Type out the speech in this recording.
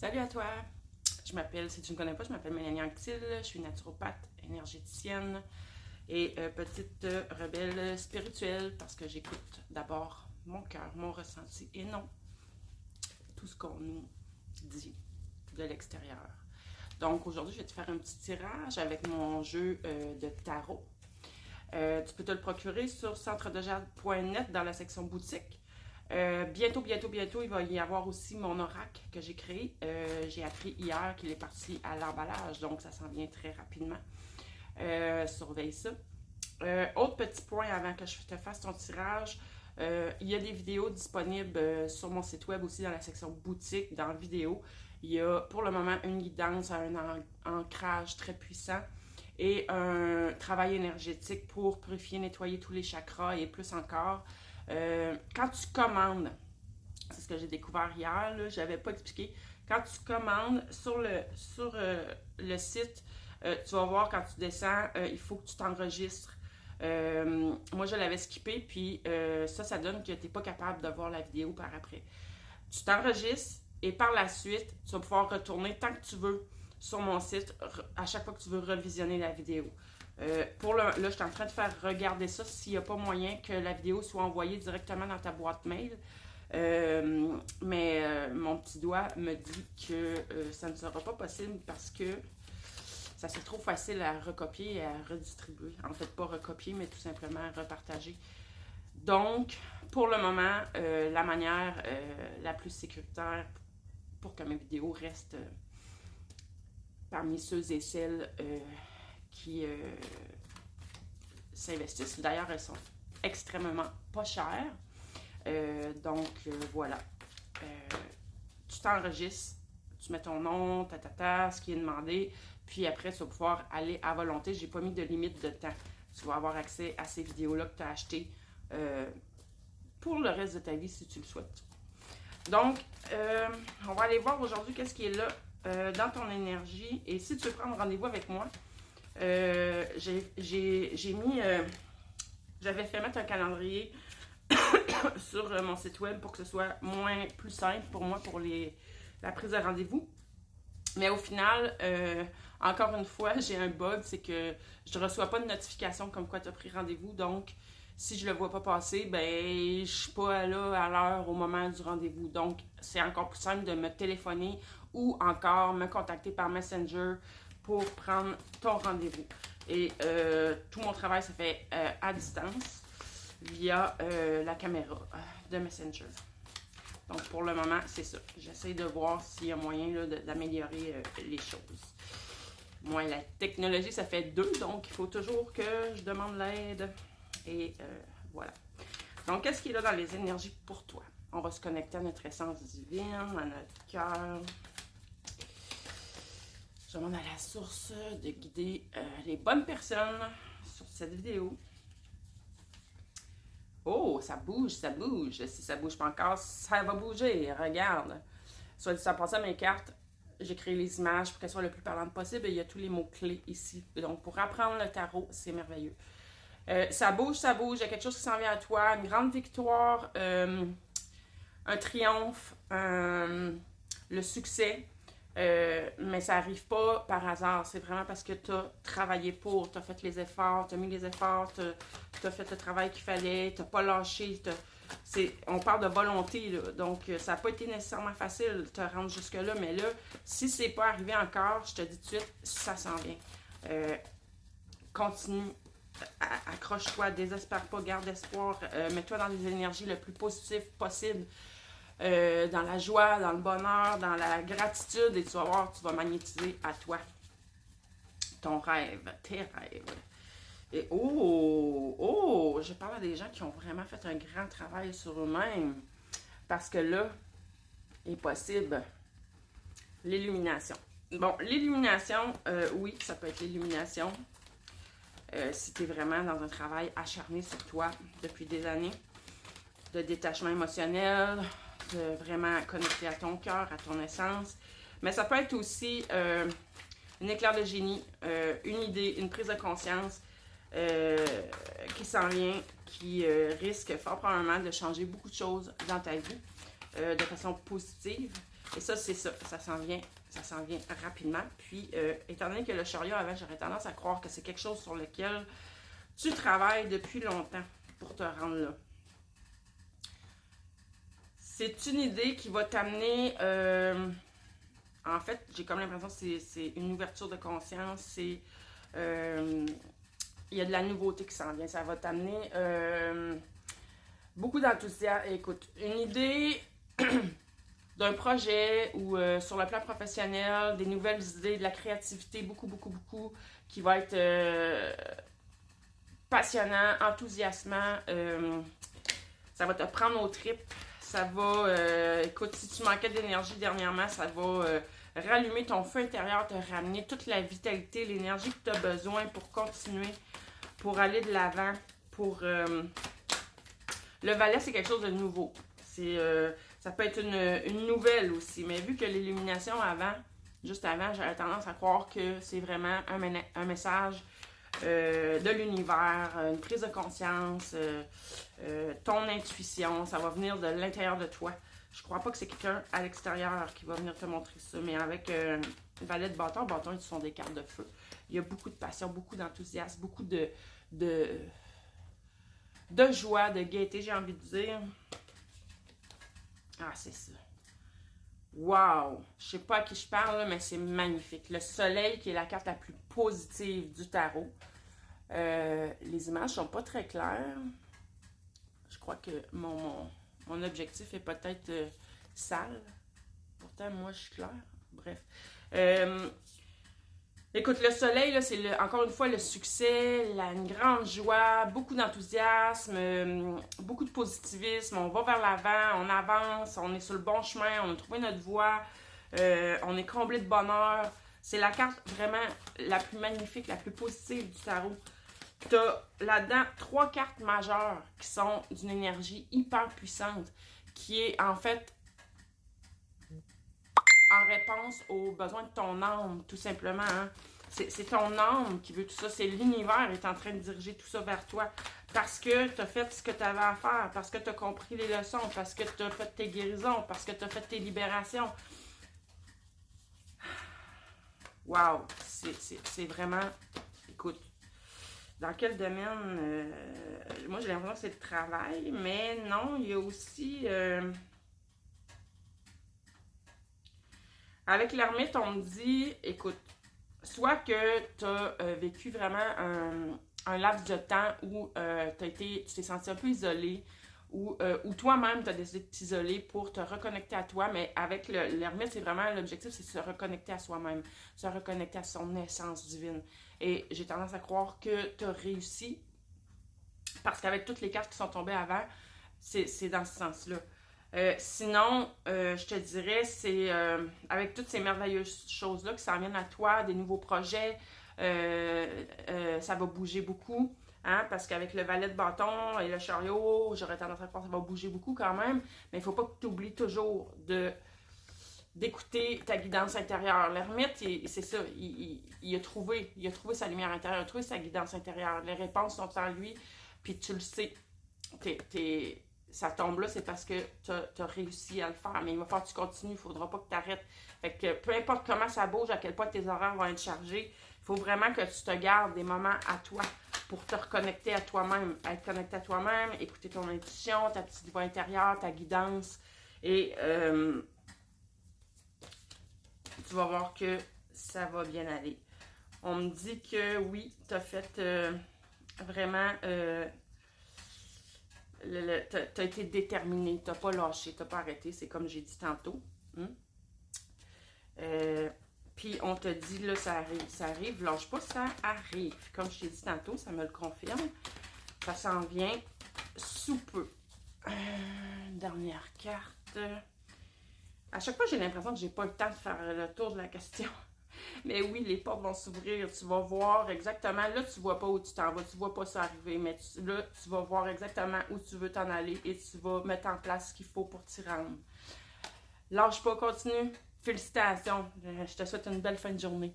Salut à toi! Si tu ne me connais pas, je m'appelle Mélanie Anctil, je suis naturopathe, énergéticienne et petite rebelle spirituelle parce que j'écoute d'abord mon cœur, mon ressenti et non tout ce qu'on nous dit de l'extérieur. Donc aujourd'hui, je vais te faire un petit tirage avec mon jeu de tarot. Tu peux te le procurer sur centredejade.net dans la section boutique. Bientôt, il va y avoir aussi mon oracle que j'ai créé. J'ai appris hier qu'il est parti à l'emballage, donc ça s'en vient très rapidement. Surveille ça. Autre petit point avant que je te fasse ton tirage, il y a des vidéos disponibles sur mon site web aussi dans la section boutique, dans vidéo. Il y a pour le moment une guidance à un ancrage très puissant et un travail énergétique pour purifier, nettoyer tous les chakras et plus encore. Quand tu commandes, c'est ce que j'ai découvert hier, je n'avais pas expliqué, quand tu commandes sur le site, tu vas voir quand tu descends, il faut que tu t'enregistres. Moi, je l'avais skippé, puis ça donne que tu n'es pas capable de voir la vidéo par après. Tu t'enregistres et par la suite, tu vas pouvoir retourner tant que tu veux sur mon site à chaque fois que tu veux revisionner la vidéo. Là, je suis en train de faire regarder ça s'il n'y a pas moyen que la vidéo soit envoyée directement dans ta boîte mail. Mais mon petit doigt me dit que ça ne sera pas possible parce que ça serait trop facile à recopier et à redistribuer. En fait, pas recopier, mais tout simplement repartager. Donc, pour le moment, la manière la plus sécuritaire pour que mes vidéos restent parmi ceux et celles qui s'investissent. D'ailleurs, elles sont extrêmement pas chères. Voilà. Tu t'enregistres, tu mets ton nom, ce qui est demandé, puis après, tu vas pouvoir aller à volonté. J'ai pas mis de limite de temps. Tu vas avoir accès à ces vidéos-là que tu as achetées pour le reste de ta vie si tu le souhaites. Donc, on va aller voir aujourd'hui qu'est-ce qui est là dans ton énergie. Et si tu veux prendre rendez-vous avec moi, j'avais fait mettre un calendrier sur mon site web pour que ce soit plus simple pour moi pour la prise de rendez-vous. Mais au final, encore une fois, j'ai un bug, c'est que je ne reçois pas de notification comme quoi tu as pris rendez-vous. Donc, si je ne le vois pas passer, ben je suis pas là à l'heure au moment du rendez-vous. Donc, c'est encore plus simple de me téléphoner ou encore me contacter par Messenger pour prendre ton rendez-vous. Et tout mon travail se fait à distance via la caméra de Messenger. Donc, pour le moment, c'est ça. J'essaie de voir s'il y a moyen d'améliorer les choses. Moi, la technologie, ça fait 2, donc il faut toujours que je demande l'aide. Et voilà. Donc, qu'est-ce qui est là dans les énergies pour toi? On va se connecter à notre essence divine, à notre cœur. Je demande à la source de guider les bonnes personnes sur cette vidéo. Oh, ça bouge, ça bouge. Si ça bouge pas encore, ça va bouger. Regarde. Soit dit en passant, mes cartes, j'ai créé les images pour qu'elles soient le plus parlantes possible. Et il y a tous les mots-clés ici. Donc, pour apprendre le tarot, c'est merveilleux. Ça bouge, ça bouge. Il y a quelque chose qui s'en vient à toi. Une grande victoire, un triomphe, le succès. Mais ça n'arrive pas par hasard. C'est vraiment parce que tu as travaillé pour, tu as fait les efforts, tu as mis les efforts, tu as fait le travail qu'il fallait, tu n'as pas lâché. On parle de volonté, là. Donc ça n'a pas été nécessairement facile de te rendre jusque-là, mais là, si c'est pas arrivé encore, je te dis tout de suite, ça s'en vient. Continue, accroche-toi, désespère pas, garde espoir, mets-toi dans les énergies le plus positives possible. Dans la joie, dans le bonheur, dans la gratitude, et tu vas voir, tu vas magnétiser à toi ton rêve, tes rêves. Et je parle à des gens qui ont vraiment fait un grand travail sur eux-mêmes, parce que là, est possible l'illumination. Bon, l'illumination, oui, ça peut être l'illumination, si tu es vraiment dans un travail acharné sur toi depuis des années, de détachement émotionnel, de vraiment connecter à ton cœur, à ton essence. Mais ça peut être aussi un éclair de génie, une idée, une prise de conscience qui s'en vient, qui risque fort probablement de changer beaucoup de choses dans ta vie. de façon positive. Et ça, c'est ça. Ça s'en vient rapidement. Puis, étant donné que le chariot, avant, j'aurais tendance à croire que c'est quelque chose sur lequel tu travailles depuis longtemps pour te rendre là. C'est une idée qui va t'amener... en fait, j'ai comme l'impression que c'est une ouverture de conscience. C'est... il y a de la nouveauté qui s'en vient. Ça va t'amener beaucoup d'enthousiasme. Écoute, une idée d'un projet ou sur le plan professionnel, des nouvelles idées, de la créativité, beaucoup, qui va être passionnant, enthousiasmant. Ça va te prendre au trip. Ça va, écoute, si tu manquais d'énergie dernièrement, ça va rallumer ton feu intérieur, te ramener toute la vitalité, l'énergie que tu as besoin pour continuer, pour aller de l'avant, pour... Le valet, c'est quelque chose de nouveau. Ça peut être une nouvelle aussi, mais vu que l'illumination juste avant, j'avais tendance à croire que c'est vraiment un message de l'univers, une prise de conscience, ton intuition, ça va venir de l'intérieur de toi. Je crois pas que c'est quelqu'un à l'extérieur qui va venir te montrer ça, mais avec le valet de bâton, ils sont des cartes de feu. Il y a beaucoup de passion, beaucoup d'enthousiasme, beaucoup de joie, de gaieté, j'ai envie de dire. Ah, c'est ça. Wow! Je sais pas à qui je parle, là, mais c'est magnifique. Le soleil, qui est la carte la plus positive du tarot. Les images sont pas très claires. Je crois que mon objectif est peut-être sale. Pourtant, moi, je suis claire. Bref. Écoute, le soleil, là, c'est encore une fois le succès, une grande joie, beaucoup d'enthousiasme, beaucoup de positivisme. On va vers l'avant, on avance, on est sur le bon chemin, on a trouvé notre voie, on est comblé de bonheur. C'est la carte vraiment la plus magnifique, la plus positive du tarot. Tu as là-dedans 3 cartes majeures qui sont d'une énergie hyper puissante, qui est en fait en réponse aux besoins de ton âme, tout simplement. Hein? C'est ton âme qui veut tout ça. C'est l'univers qui est en train de diriger tout ça vers toi. Parce que tu as fait ce que tu avais à faire, parce que tu as compris les leçons, parce que tu as fait tes guérisons, parce que tu as fait tes libérations. Wow! C'est vraiment... Écoute, dans quel domaine? Moi, j'ai l'impression que c'est le travail, mais non, il y a aussi... Avec l'ermite, on me dit, écoute, soit que tu as vécu vraiment un laps de temps où tu t'es senti un peu isolé, ou toi-même tu as décidé de t'isoler pour te reconnecter à toi, mais avec l'ermite, c'est vraiment l'objectif, c'est de se reconnecter à soi-même, se reconnecter à son essence divine. Et j'ai tendance à croire que tu as réussi, parce qu'avec toutes les cartes qui sont tombées avant, c'est dans ce sens-là. Sinon, je te dirais, c'est avec toutes ces merveilleuses choses-là qui s'en viennent à toi, des nouveaux projets, ça va bouger beaucoup, hein, parce qu'avec le valet de bâton et le chariot, j'aurais tendance à croire que ça va bouger beaucoup quand même, mais il ne faut pas que tu oublies toujours d'écouter ta guidance intérieure. L'ermite, c'est ça, il a trouvé sa lumière intérieure, il a trouvé sa guidance intérieure. Les réponses sont en lui, puis tu le sais. Ça tombe là, c'est parce que tu as réussi à le faire. Mais il va falloir que tu continues, il ne faudra pas que tu arrêtes. Fait que peu importe comment ça bouge, à quel point tes horaires vont être chargés, il faut vraiment que tu te gardes des moments à toi pour te reconnecter à toi-même. Être connecté à toi-même, écouter ton intuition, ta petite voix intérieure, ta guidance. Et tu vas voir que ça va bien aller. On me dit que oui, tu as fait vraiment... t'as été déterminé, t'as pas lâché, t'as pas arrêté, c'est comme j'ai dit tantôt. Puis on te dit, là, ça arrive, lâche pas, ça arrive. Comme je t'ai dit tantôt, ça me le confirme. Ça s'en vient sous peu. Dernière carte. À chaque fois, j'ai l'impression que j'ai pas le temps de faire le tour de la question. Mais oui, les portes vont s'ouvrir. Tu vas voir exactement. Là, tu vois pas où tu t'en vas. Tu vois pas ça arriver. Mais là, tu vas voir exactement où tu veux t'en aller et tu vas mettre en place ce qu'il faut pour t'y rendre. Lâche pas, continue. Félicitations. Je te souhaite une belle fin de journée.